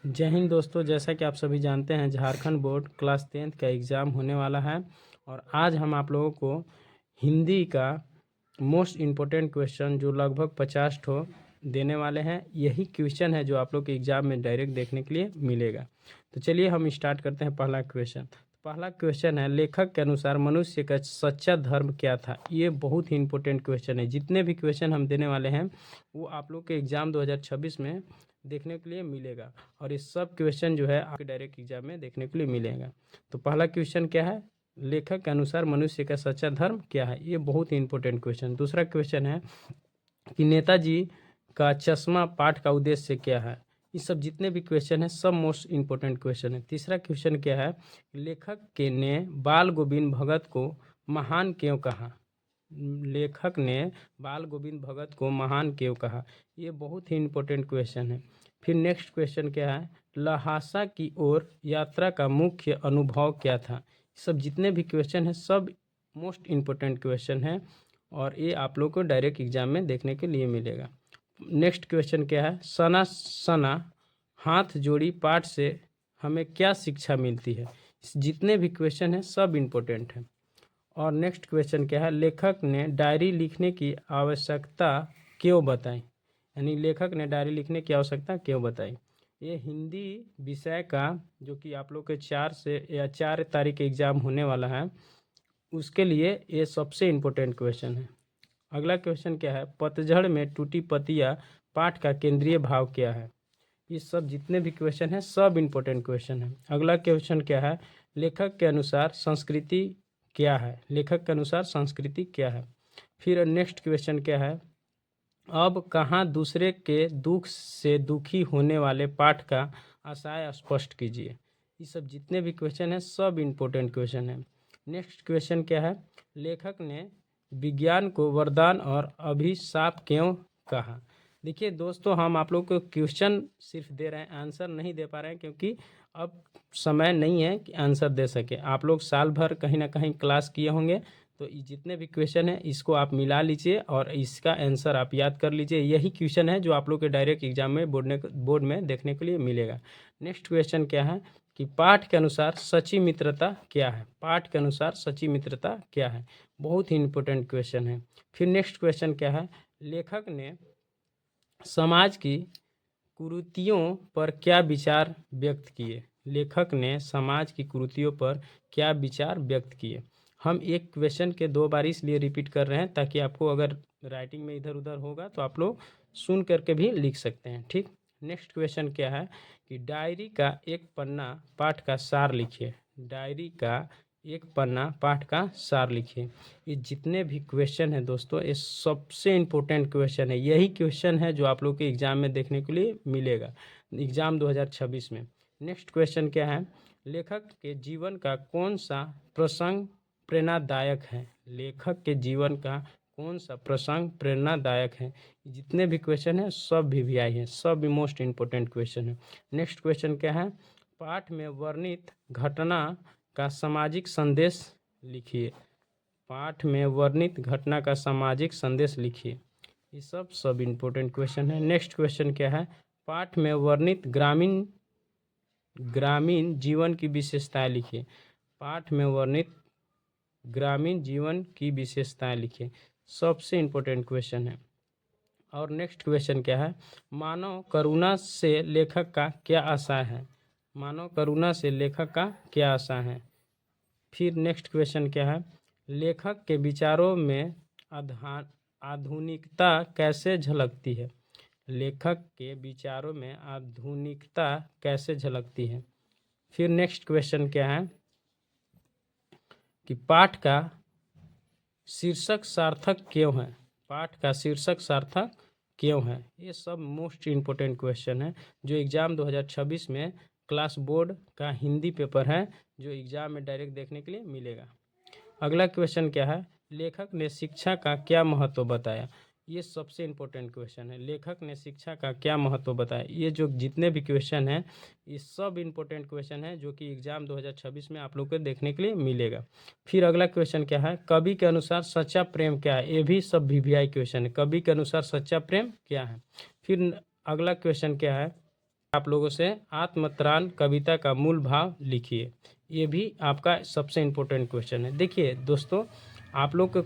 जय हिंद दोस्तों। जैसा कि आप सभी जानते हैं, झारखंड बोर्ड क्लास 10th का एग्ज़ाम होने वाला है और आज हम आप लोगों को हिंदी का मोस्ट इम्पोर्टेंट क्वेश्चन जो लगभग 50 ठो देने वाले हैं, यही क्वेश्चन है जो आप लोग के एग्ज़ाम में डायरेक्ट देखने के लिए मिलेगा। तो चलिए हम स्टार्ट करते हैं पहला क्वेश्चन। पहला क्वेश्चन है, लेखक के अनुसार मनुष्य का सच्चा धर्म क्या था। ये बहुत ही इंपॉर्टेंट क्वेश्चन है। जितने भी क्वेश्चन हम देने वाले हैं वो आप लोग के एग्ज़ाम 2026 में देखने के लिए मिलेगा और ये सब क्वेश्चन जो है आपके डायरेक्ट एग्जाम में देखने के लिए मिलेगा। तो पहला क्वेश्चन क्या है, लेखक के अनुसार मनुष्य का सच्चा धर्म क्या है। ये बहुत ही इंपॉर्टेंट क्वेश्चन। दूसरा क्वेश्चन है कि नेताजी का चश्मा पाठ का उद्देश्य क्या है। ये सब जितने भी क्वेश्चन हैं सब मोस्ट इम्पोर्टेंट क्वेश्चन है। तीसरा क्वेश्चन क्या है, लेखक के ने बाल गोविंद भगत को महान क्यों कहा। लेखक ने बाल गोविंद भगत को महान क्यों कहा। ये बहुत ही इम्पोर्टेंट क्वेश्चन है। फिर नेक्स्ट क्वेश्चन क्या है, लहासा की ओर यात्रा का मुख्य अनुभव क्या था। सब जितने भी क्वेश्चन हैं सब मोस्ट इम्पोर्टेंट क्वेश्चन है और ये आप लोग को डायरेक्ट एग्जाम में देखने के लिए मिलेगा। नेक्स्ट क्वेश्चन क्या है, सना सना हाथ जोड़ी पाठ से हमें क्या शिक्षा मिलती है। जितने भी क्वेश्चन हैं सब इम्पोर्टेंट हैं। और नेक्स्ट क्वेश्चन क्या है, लेखक ने डायरी लिखने की आवश्यकता क्यों बताई। यानी लेखक ने डायरी लिखने की आवश्यकता क्यों बताई। ये हिंदी विषय का जो कि आप लोग के 4 तारीख एग्ज़ाम होने वाला है उसके लिए ये सबसे इम्पोर्टेंट क्वेश्चन है। अगला क्वेश्चन क्या है, पतझड़ में टूटी पतिया पाठ का केंद्रीय भाव क्या है। ये सब जितने भी क्वेश्चन हैं सब इम्पोर्टेंट क्वेश्चन है। अगला क्वेश्चन क्या है, लेखक के अनुसार संस्कृति क्या है। लेखक के अनुसार संस्कृति क्या है। फिर नेक्स्ट क्वेश्चन क्या है, अब कहाँ दूसरे के दुख से दुखी होने वाले पाठ का आशय स्पष्ट कीजिए। ये सब जितने भी क्वेश्चन हैं सब इम्पोर्टेंट क्वेश्चन है। नेक्स्ट क्वेश्चन क्या है, लेखक ने विज्ञान को वरदान और अभिशाप क्यों कहा। देखिए दोस्तों, हम आप लोग को क्वेश्चन सिर्फ दे रहे हैं, आंसर नहीं दे पा रहे हैं क्योंकि अब समय नहीं है कि आंसर दे सके। आप लोग साल भर कहीं ना कहीं क्लास किए होंगे, तो ये जितने भी क्वेश्चन हैं इसको आप मिला लीजिए और इसका आंसर आप याद कर लीजिए। यही क्वेश्चन है जो आप लोग के डायरेक्ट एग्जाम में बोर्ड में देखने के लिए मिलेगा। नेक्स्ट क्वेश्चन क्या है कि पाठ के अनुसार सच्ची मित्रता क्या है। पाठ के अनुसार सच्ची मित्रता क्या है, बहुत ही इंपॉर्टेंट क्वेश्चन है। फिर नेक्स्ट क्वेश्चन क्या है, लेखक ने समाज की कुरीतियों पर क्या विचार व्यक्त किए। लेखक ने समाज की कुरीतियों पर क्या विचार व्यक्त किए। हम एक क्वेश्चन के 2 बार इसलिए रिपीट कर रहे हैं ताकि आपको अगर राइटिंग में इधर उधर होगा तो आप लोग सुन करके भी लिख सकते हैं। ठीक। नेक्स्ट क्वेश्चन क्या है कि डायरी का एक पन्ना पाठ का सार लिखिए। डायरी का एक पन्ना पाठ का सार लिखिए। ये जितने भी क्वेश्चन हैं दोस्तों ये सबसे इम्पोर्टेंट क्वेश्चन है। यही क्वेश्चन है जो आप लोग के एग्ज़ाम में देखने के लिए मिलेगा एग्ज़ाम 2026 में। नेक्स्ट क्वेश्चन क्या है, लेखक के जीवन का कौन सा प्रसंग प्रेरणादायक है। लेखक के जीवन का कौन सा प्रसंग प्रेरणादायक है। जितने भी क्वेश्चन हैं सब VVI हैं, सब मोस्ट इम्पोर्टेंट क्वेश्चन है। नेक्स्ट क्वेश्चन क्या है, पाठ में वर्णित घटना का सामाजिक संदेश लिखिए। पाठ में वर्णित घटना का सामाजिक संदेश लिखिए। ये सब इम्पोर्टेंट क्वेश्चन है। नेक्स्ट क्वेश्चन क्या है, पाठ में वर्णित ग्रामीण जीवन की विशेषताएं लिखिए। पाठ में वर्णित ग्रामीण जीवन की विशेषताएं लिखिए। सबसे इम्पोर्टेंट क्वेश्चन है। और नेक्स्ट क्वेश्चन क्या है, मानव करुणा से लेखक का क्या आशय है। मानव करुणा से लेखक का क्या आशय है। फिर नेक्स्ट क्वेश्चन क्या है, लेखक के विचारों में आधुनिकता कैसे झलकती है। लेखक के विचारों में आधुनिकता कैसे झलकती है। फिर नेक्स्ट क्वेश्चन क्या है कि पाठ का शीर्षक सार्थक क्यों है। पाठ का शीर्षक सार्थक क्यों है। ये सब मोस्ट इम्पोर्टेंट क्वेश्चन है जो एग्ज़ाम 2026 में क्लास बोर्ड का हिंदी पेपर है जो एग्ज़ाम में डायरेक्ट देखने के लिए मिलेगा। अगला क्वेश्चन क्या है, लेखक ने शिक्षा का क्या महत्व बताया। ये सबसे इम्पोर्टेंट क्वेश्चन है, लेखक ने शिक्षा का क्या महत्व बताया। ये जो जितने भी क्वेश्चन हैं ये सब इम्पोर्टेंट क्वेश्चन है जो कि एग्ज़ाम 2026 में आप लोग को देखने के लिए मिलेगा। फिर अगला क्वेश्चन क्या है, कवि के अनुसार सच्चा प्रेम क्या है। ये भी सब VVI क्वेश्चन है, कवि के अनुसार सच्चा प्रेम क्या है। फिर अगला क्वेश्चन क्या है, आप लोगों से आत्मत्राण कविता का मूल भाव लिखिए। ये भी आपका सबसे इम्पोर्टेंट क्वेश्चन है। देखिए दोस्तों, आप लोग को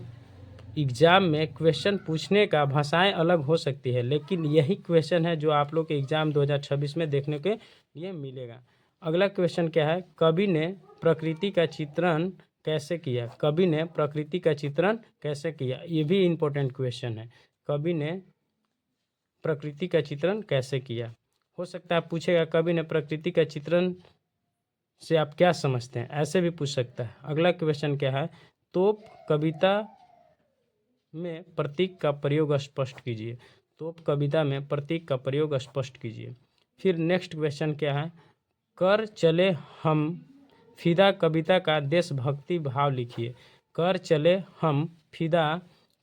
एग्ज़ाम में क्वेश्चन पूछने का भाषाएं अलग हो सकती है, लेकिन यही क्वेश्चन है जो आप लोग के एग्ज़ाम 2026 में देखने के लिए मिलेगा। अगला क्वेश्चन क्या है? कवि ने प्रकृति का चित्रण कैसे किया? कवि ने प्रकृति का चित्रण कैसे किया? ये भी इम्पोर्टेंट क्वेश्चन है। कवि ने प्रकृति का चित्रण कैसे किया? हो सकता है आप पूछेगा कवि ने प्रकृति का चित्रण से आप क्या समझते हैं, ऐसे भी पूछ सकता है। अगला क्वेश्चन क्या है? तोप कविता में प्रतीक का प्रयोग स्पष्ट कीजिए। तोप कविता में प्रतीक का प्रयोग स्पष्ट कीजिए। फिर नेक्स्ट क्वेश्चन क्या है? कर चले हम फिदा कविता का देशभक्ति भाव लिखिए। कर चले हम फिदा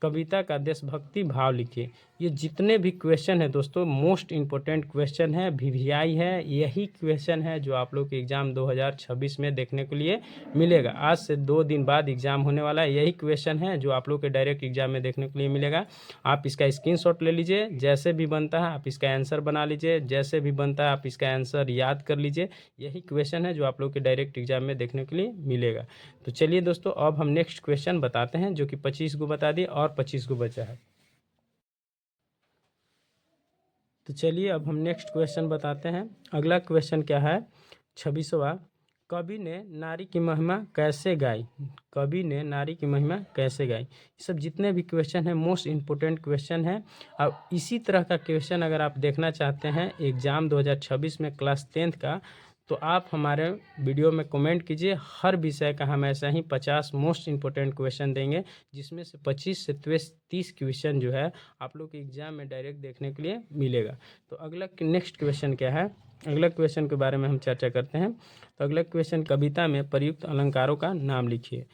कविता का देशभक्ति भाव लिखिए। ये जितने भी क्वेश्चन है दोस्तों, मोस्ट इम्पोर्टेंट क्वेश्चन है, वीवीआई है। यही क्वेश्चन है जो आप लोग के एग्ज़ाम 2026 में देखने के लिए मिलेगा। आज से 2 दिन बाद एग्ज़ाम होने वाला है। यही क्वेश्चन है जो आप लोग के डायरेक्ट एग्ज़ाम में देखने के लिए मिलेगा। आप इसका स्क्रीनशॉट ले लीजिए, जैसे भी बनता है आप इसका आंसर बना लीजिए, जैसे भी बनता है आप इसका आंसर याद कर लीजिए। यही क्वेश्चन है जो आप लोग के डायरेक्ट एग्ज़ाम में देखने के लिए मिलेगा। तो चलिए दोस्तों, अब हम नेक्स्ट क्वेश्चन बताते हैं, जो कि 25 को बता दिए और 25 को बचा है। तो चलिए अब हम नेक्स्ट क्वेश्चन बताते हैं। अगला क्वेश्चन क्या है? 26वां, कवि ने नारी की महिमा कैसे गाई? कवि ने नारी की महिमा कैसे गाई? ये सब जितने भी क्वेश्चन हैं मोस्ट इम्पोर्टेंट क्वेश्चन है। अब इसी तरह का क्वेश्चन अगर आप देखना चाहते हैं एग्ज़ाम 2026 में क्लास 10th का, तो आप हमारे वीडियो में कमेंट कीजिए। हर विषय का हम ऐसा ही 50 मोस्ट इम्पोर्टेंट क्वेश्चन देंगे, जिसमें से 25 से 30 क्वेश्चन जो है आप लोग के एग्ज़ाम में डायरेक्ट देखने के लिए मिलेगा। तो अगला नेक्स्ट क्वेश्चन क्या है? अगला क्वेश्चन के बारे में हम चर्चा करते हैं। तो अगला क्वेश्चन, कविता में प्रयुक्त अलंकारों का नाम लिखिए।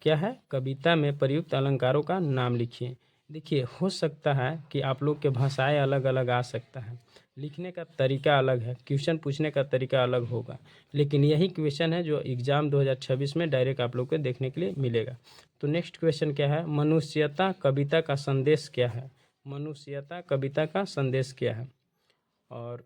क्या है? कविता में प्रयुक्त अलंकारों का नाम लिखिए। देखिए, हो सकता है कि आप लोग के भाषाएं अलग अलग आ सकता है, लिखने का तरीका अलग है, क्वेश्चन पूछने का तरीका अलग होगा, लेकिन यही क्वेश्चन है जो एग्ज़ाम 2026 में डायरेक्ट आप लोग को देखने के लिए मिलेगा। तो नेक्स्ट क्वेश्चन क्या है? मनुष्यता कविता का संदेश क्या है? मनुष्यता कविता का संदेश क्या है? और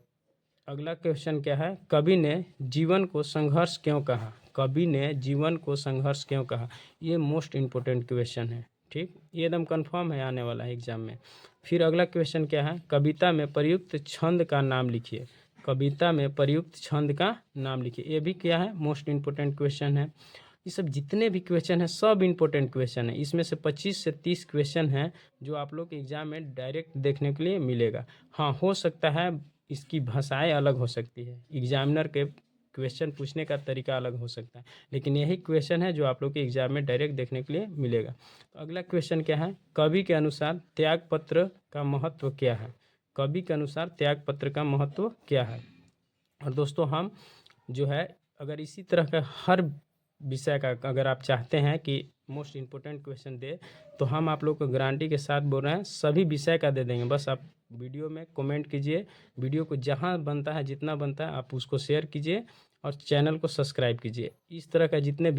अगला क्वेश्चन क्या है? कवि ने जीवन को संघर्ष क्यों कहा? कवि ने जीवन को संघर्ष क्यों कहा? ये मोस्ट इम्पोर्टेंट क्वेश्चन है। ठीक, ये एकदम कंफर्म है, आने वाला है एग्जाम में। फिर अगला क्वेश्चन क्या है? कविता में प्रयुक्त छंद का नाम लिखिए। कविता में प्रयुक्त छंद का नाम लिखिए। ये भी क्या है? मोस्ट इम्पोर्टेंट क्वेश्चन है। ये सब जितने भी क्वेश्चन है सब इम्पोर्टेंट क्वेश्चन है। इसमें से 25 से 30 क्वेश्चन हैं जो आप लोग के एग्जाम में डायरेक्ट देखने के लिए मिलेगा। हाँ, हो सकता है इसकी भाषाएं अलग हो सकती है, एग्जामिनर के क्वेश्चन पूछने का तरीका अलग हो सकता है, लेकिन यही क्वेश्चन है जो आप लोग के एग्जाम में डायरेक्ट देखने के लिए मिलेगा। तो अगला क्वेश्चन क्या है? कवि के अनुसार त्याग पत्र का महत्व क्या है? कवि के अनुसार त्याग पत्र का महत्व क्या है? और दोस्तों, हम जो है अगर इसी तरह का हर विषय का अगर आप चाहते हैं कि मोस्ट इम्पोर्टेंट क्वेश्चन दे, तो हम आप लोग को गारंटी के साथ बोल रहे हैं सभी विषय का दे देंगे। बस आप वीडियो में कमेंट कीजिए, वीडियो को जहां बनता है जितना बनता है आप उसको शेयर कीजिए और चैनल को सब्सक्राइब कीजिए। इस तरह का जितने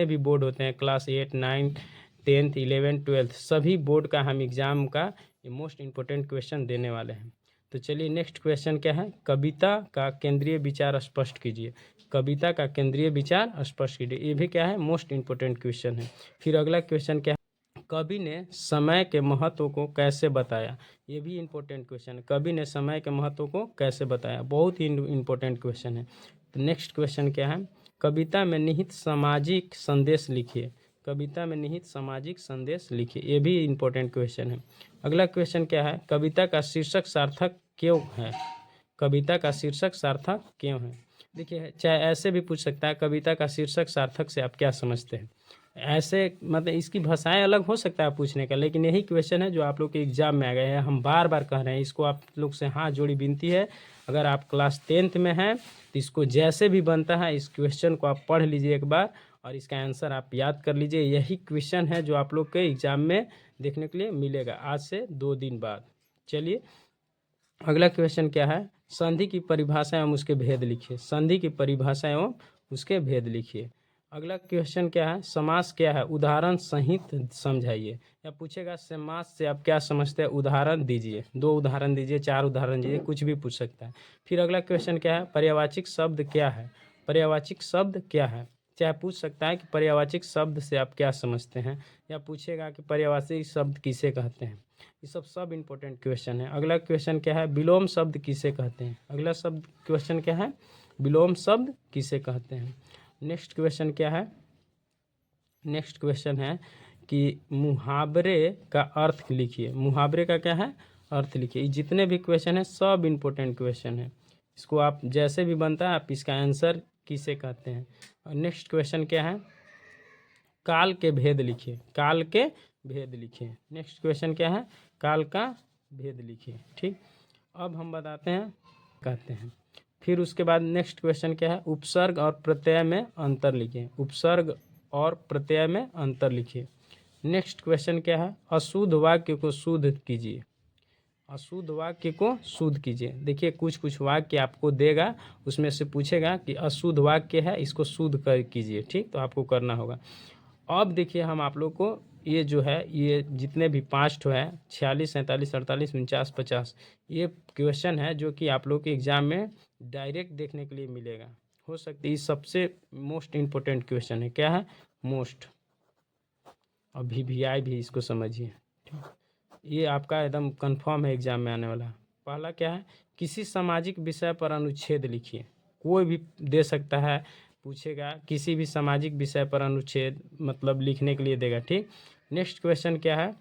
भी बोर्ड होते हैं, क्लास 8, 9, 10th, 11th, 12th, सभी बोर्ड का हम एग्ज़ाम का ये मोस्ट इम्पोर्टेंट क्वेश्चन देने वाले हैं। तो चलिए नेक्स्ट क्वेश्चन क्या है? कविता का केंद्रीय विचार स्पष्ट कीजिए। कविता का केंद्रीय विचार स्पष्ट कीजिए। ये भी क्या है? मोस्ट इम्पोर्टेंट क्वेश्चन है। फिर अगला क्वेश्चन क्या है? कवि ने समय के महत्व को कैसे बताया? ये भी इम्पोर्टेंट क्वेश्चन है। कवि ने समय के महत्व को कैसे बताया? बहुत ही इम्पोर्टेंट क्वेश्चन है। तो नेक्स्ट क्वेश्चन क्या है? कविता में निहित सामाजिक संदेश लिखिए। कविता में निहित सामाजिक संदेश लिखिए। ये भी इम्पोर्टेंट क्वेश्चन है। अगला क्वेश्चन क्या है? कविता का शीर्षक सार्थक क्यों है? कविता का शीर्षक सार्थक क्यों है? देखिए, चाहे ऐसे भी पूछ सकता है, कविता का शीर्षक सार्थक से आप क्या समझते हैं? ऐसे मतलब इसकी भाषाएं अलग हो सकता है पूछने का, लेकिन यही क्वेश्चन है जो आप लोग के एग्जाम में आ गए हैं। हम बार बार कह रहे हैं, इसको आप लोग से हाथ जोड़ी विनती है, अगर आप क्लास 10th में हैं तो इसको जैसे भी बनता है इस क्वेश्चन को आप पढ़ लीजिए एक बार और इसका आंसर आप याद कर लीजिए। यही क्वेश्चन है जो आप लोग के एग्जाम में देखने के लिए मिलेगा आज से 2 दिन बाद। चलिए अगला क्वेश्चन क्या है? संधि की परिभाषा एवं उसके भेद लिखिए। संधि की परिभाषा एवं उसके भेद लिखिए। अगला क्वेश्चन क्या है, समास क्या है, उदाहरण सहित समझाइए। या पूछेगा समास से आप क्या समझते हैं, उदाहरण दीजिए, 2 उदाहरण दीजिए, 4 उदाहरण दीजिए, कुछ भी पूछ सकता है। फिर अगला क्वेश्चन क्या है, पर्यायवाची शब्द क्या है, पर्यायवाची शब्द क्या है, चाहे पूछ सकता है कि पर्यायवाची शब्द से आप क्या समझते हैं, या पूछेगा कि पर्यायवाची शब्द किसे कहते हैं। ये सब इम्पोर्टेंट क्वेश्चन है। अगला क्वेश्चन क्या है, विलोम शब्द किसे कहते हैं। अगला शब्द क्वेश्चन क्या है, विलोम शब्द किसे कहते हैं। नेक्स्ट क्वेश्चन क्या है, नेक्स्ट क्वेश्चन है कि मुहावरे का अर्थ लिखिए। मुहावरे का क्या है, अर्थ लिखिए। जितने भी क्वेश्चन है सब इम्पोर्टेंट क्वेश्चन है, इसको आप जैसे भी बनता है आप इसका आंसर किसे कहते हैं। और नेक्स्ट क्वेश्चन क्या है, काल के भेद लिखिए, काल के भेद लिखिए। नेक्स्ट क्वेश्चन क्या है, काल का भेद लिखिए। ठीक, अब हम बताते हैं कहते हैं। फिर उसके बाद नेक्स्ट क्वेश्चन क्या है, उपसर्ग और प्रत्यय में अंतर लिखिए, उपसर्ग और प्रत्यय में अंतर लिखिए। नेक्स्ट क्वेश्चन क्या है, अशुद्ध वाक्य को शुद्ध कीजिए, अशुद्ध वाक्य को शुद्ध कीजिए। देखिए कुछ कुछ वाक्य आपको देगा, उसमें से पूछेगा कि अशुद्ध वाक्य है, इसको शुद्ध कर कीजिए। ठीक, तो आपको करना होगा। अब देखिए हम आप लोग को ये जो है, ये जितने भी 5 ठो है, 46, 47, 48, 49, 50, ये क्वेश्चन है जो कि आप लोग के एग्जाम में डायरेक्ट देखने के लिए मिलेगा। हो सकती है सबसे मोस्ट इम्पोर्टेंट क्वेश्चन है। क्या है, मोस्ट। और VVI भी इसको समझिए। ये आपका एकदम कंफर्म है एग्जाम में आने वाला। पहला क्या है, किसी सामाजिक विषय पर अनुच्छेद लिखिए। कोई भी दे सकता है, पूछेगा किसी भी सामाजिक विषय पर अनुच्छेद मतलब लिखने के लिए देगा। ठीक, नेक्स्ट क्वेश्चन क्या है,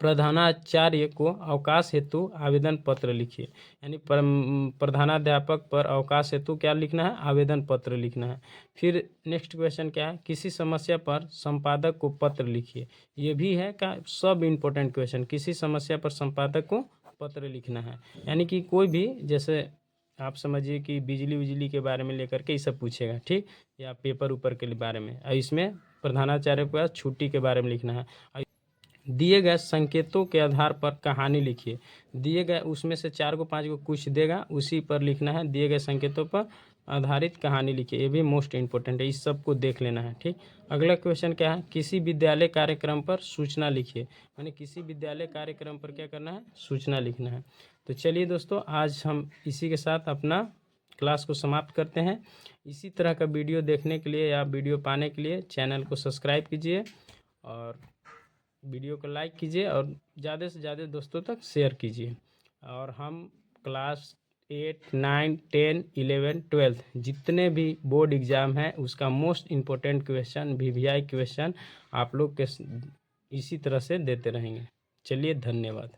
प्रधानाचार्य को अवकाश हेतु आवेदन पत्र लिखिए। यानी प्रधानाध्यापक पर अवकाश हेतु क्या लिखना है, आवेदन पत्र लिखना है। फिर नेक्स्ट क्वेश्चन क्या है, किसी समस्या पर संपादक को पत्र लिखिए। ये भी है का सब इम्पोर्टेंट क्वेश्चन, किसी समस्या पर संपादक को पत्र लिखना है। यानी कि कोई भी, जैसे आप समझिए कि बिजली के बारे में लेकर के ये सब पूछेगा। ठीक, या पेपर ऊपर के बारे में, और इसमें प्रधानाचार्य के पास छुट्टी के बारे में लिखना है। दिए गए संकेतों के आधार पर कहानी लिखिए। दिए गए उसमें से 4 को 5 को कुछ देगा, उसी पर लिखना है। दिए गए संकेतों पर आधारित कहानी लिखिए, ये भी मोस्ट इम्पोर्टेंट है, इस सब को देख लेना है। ठीक, अगला क्वेश्चन क्या है, किसी विद्यालय कार्यक्रम पर सूचना लिखिए। यानी किसी विद्यालय कार्यक्रम पर क्या करना है, सूचना लिखना है। तो चलिए दोस्तों, आज हम इसी के साथ अपना क्लास को समाप्त करते हैं। इसी तरह का वीडियो देखने के लिए या वीडियो पाने के लिए चैनल को सब्सक्राइब कीजिए, और वीडियो को लाइक कीजिए, और ज़्यादा से ज़्यादा दोस्तों तक शेयर कीजिए। और हम क्लास 8, 9, 10, 11, 12 जितने भी बोर्ड एग्ज़ाम हैं उसका most important question, VVI question आप लोग के इसी तरह से देते रहेंगे। चलिए, धन्यवाद।